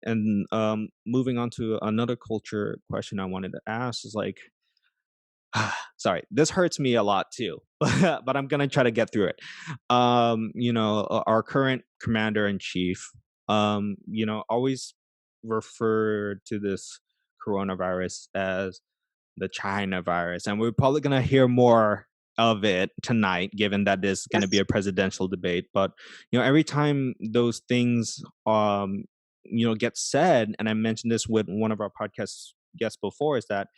And moving on to another culture question I wanted to ask is like, sorry, this hurts me a lot too, but I'm gonna try to get through it. Our current commander in chief, always refer to this coronavirus as the China virus, and we're probably gonna hear more of it tonight, given that this is gonna be Yes. a presidential debate. But every time those things get said, and I mentioned this with one of our podcast guests before, is that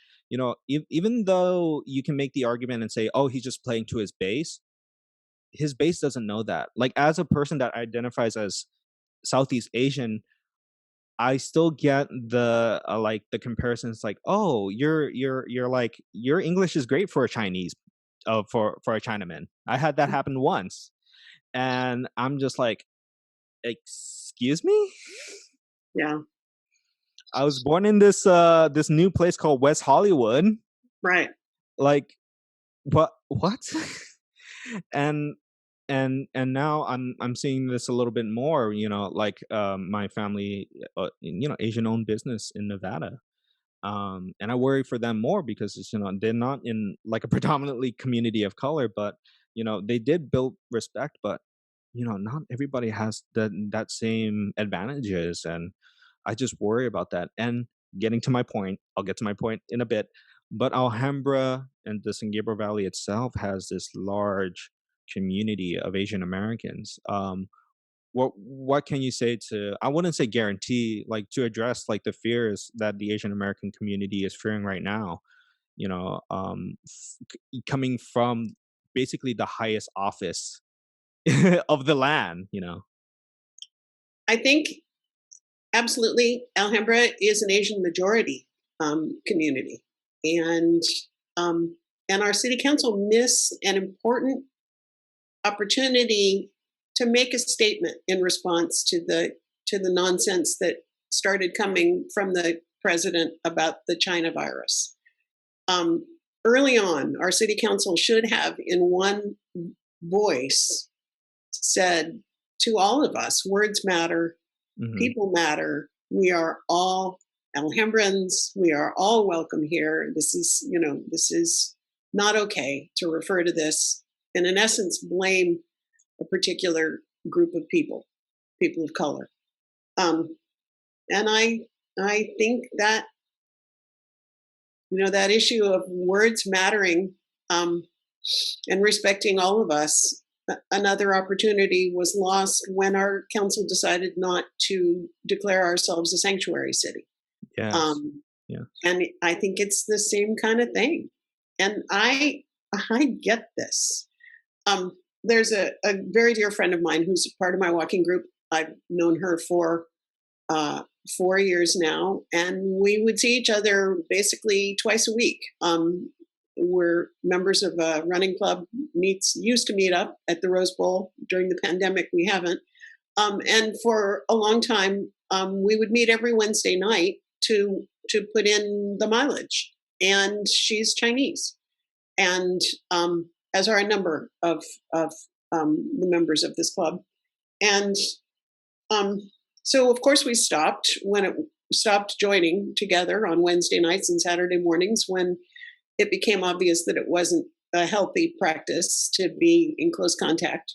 even though you can make the argument and say, oh, he's just playing to his base doesn't know that. Like, as a person that identifies as Southeast Asian, I still get the comparisons like, oh, you're like, your English is great for a Chinese, for a Chinaman. I had that happen once, and I'm just like, excuse me. Yeah. I was born in this new place called West Hollywood. Right. Like, what? and and now I'm seeing this a little bit more. Like, my family, Asian owned business in Nevada. And I worry for them more because they're not in like a predominantly community of color, but they did build respect, but not everybody has that same advantages, and I just worry about that. And getting to my point, I'll get to my point in a bit, but Alhambra and the San Gabriel Valley itself has this large community of Asian Americans. What can you say to, I wouldn't say guarantee, like, to address like the fears that the Asian American community is fearing right now, coming from basically the highest office of the land. I think absolutely Alhambra is an Asian majority community, and um, and our city council missed an important opportunity to make a statement in response to the nonsense that started coming from the president about the China virus. Um, Early on, our city council should have, in one voice, said to all of us, words matter, Hmm. people matter. We are all Alhambrans. We are all welcome here. This is not okay to refer to this and, in essence, blame a particular group of people of color. Um, and I think that that issue of words mattering, um, and respecting all of us. Another opportunity was lost when our council decided not to declare ourselves a sanctuary city. Yes. Um, Yeah. and I think it's the same kind of thing. And I get this. There's a very dear friend of mine who's part of my walking group. I've known her for uh, 4 years now, and we would see each other basically twice a week. We're members of a running club. Used to meet up at the Rose Bowl. During the pandemic. We haven't. And for a long time, we would meet every Wednesday night to put in the mileage. And she's Chinese, and as are a number of the members of this club. And um, so, of course, we stopped when it stopped joining together on Wednesday nights and Saturday mornings when it became obvious that it wasn't a healthy practice to be in close contact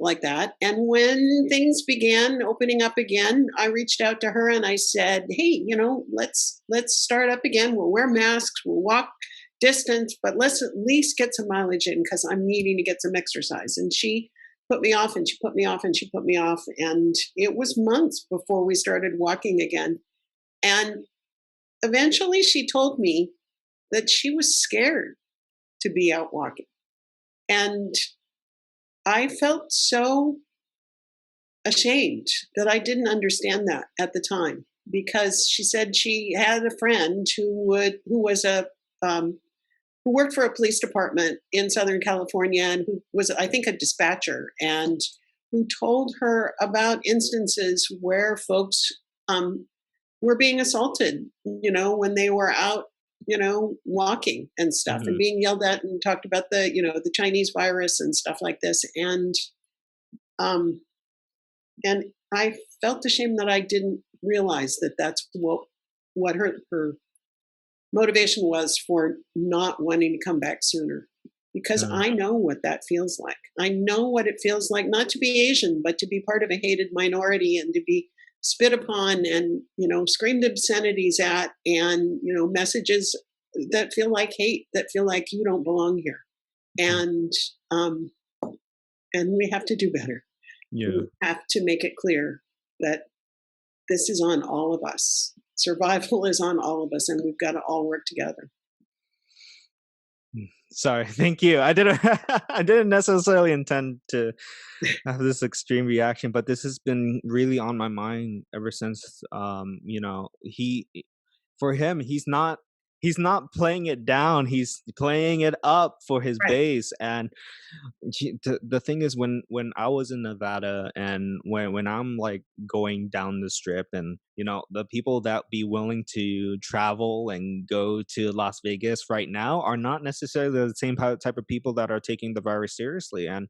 like that. And when things began opening up again, I reached out to her and I said, "Hey, let's start up again. We'll wear masks. We'll walk distance, but let's at least get some mileage in because I'm needing to get some exercise." And she put me off and she put me off and she put me off. And it was months before we started walking again. And eventually she told me that she was scared to be out walking. And I felt so ashamed that I didn't understand that at the time, because she said she had a friend who was a who worked for a police department in Southern California and who was, I think, a dispatcher, and who told her about instances where folks were being assaulted, when they were out, walking and stuff, and Hmm. being yelled at and talked about the Chinese virus and stuff like this. Um, and I felt ashamed that I didn't realize that that's what her motivation was for not wanting to come back sooner. Because Yeah, I know what that feels like. I know what it feels like not to be Asian, but to be part of a hated minority and to be spit upon and, screamed obscenities at and, messages that feel like hate, that feel like you don't belong here. mm, And um, and we have to do better. yeah. We have to make it clear that this is on all of us. Survival is on all of us, and we've got to all work together. Sorry, thank you. I didn't I didn't necessarily intend to have this extreme reaction, but this has been really on my mind ever since he for him, he's not playing it down, he's playing it up for his Right. base. And the thing is, when I was in Nevada, and when I'm like going down the strip, and the people that be willing to travel and go to Las Vegas right now are not necessarily the same type of people that are taking the virus seriously. And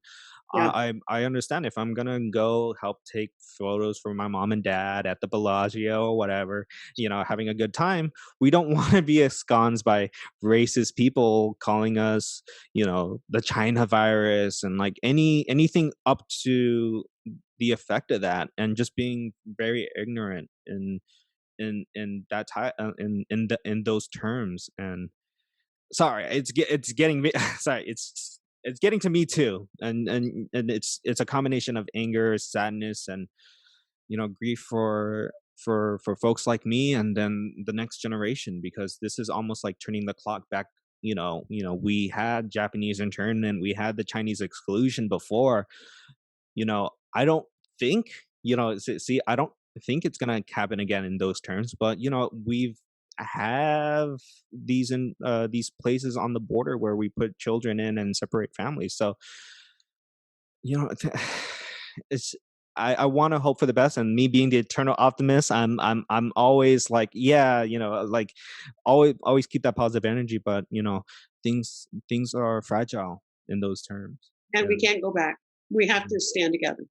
Yeah. I understand if I'm gonna go help take photos for my mom and dad at the Bellagio or whatever, having a good time. We don't want to be ensconced by racist people calling us, the China virus, and like anything up to the effect of that, and just being very ignorant in that in those terms. And sorry, it's getting me. Sorry, it's getting to me too, and it's a combination of anger, sadness, and grief for folks like me, and then the next generation, because this is almost like turning the clock back. We had Japanese internment, we had the Chinese exclusion before. I don't think, see, I don't think it's gonna happen again in those terms, but we've have these places on the border where we put children in and separate families. So it's I want to hope for the best, and me being the eternal optimist, I'm always like, yeah, like always keep that positive energy, but things are fragile in those terms. And we And can't go back. We have mhm. to stand together.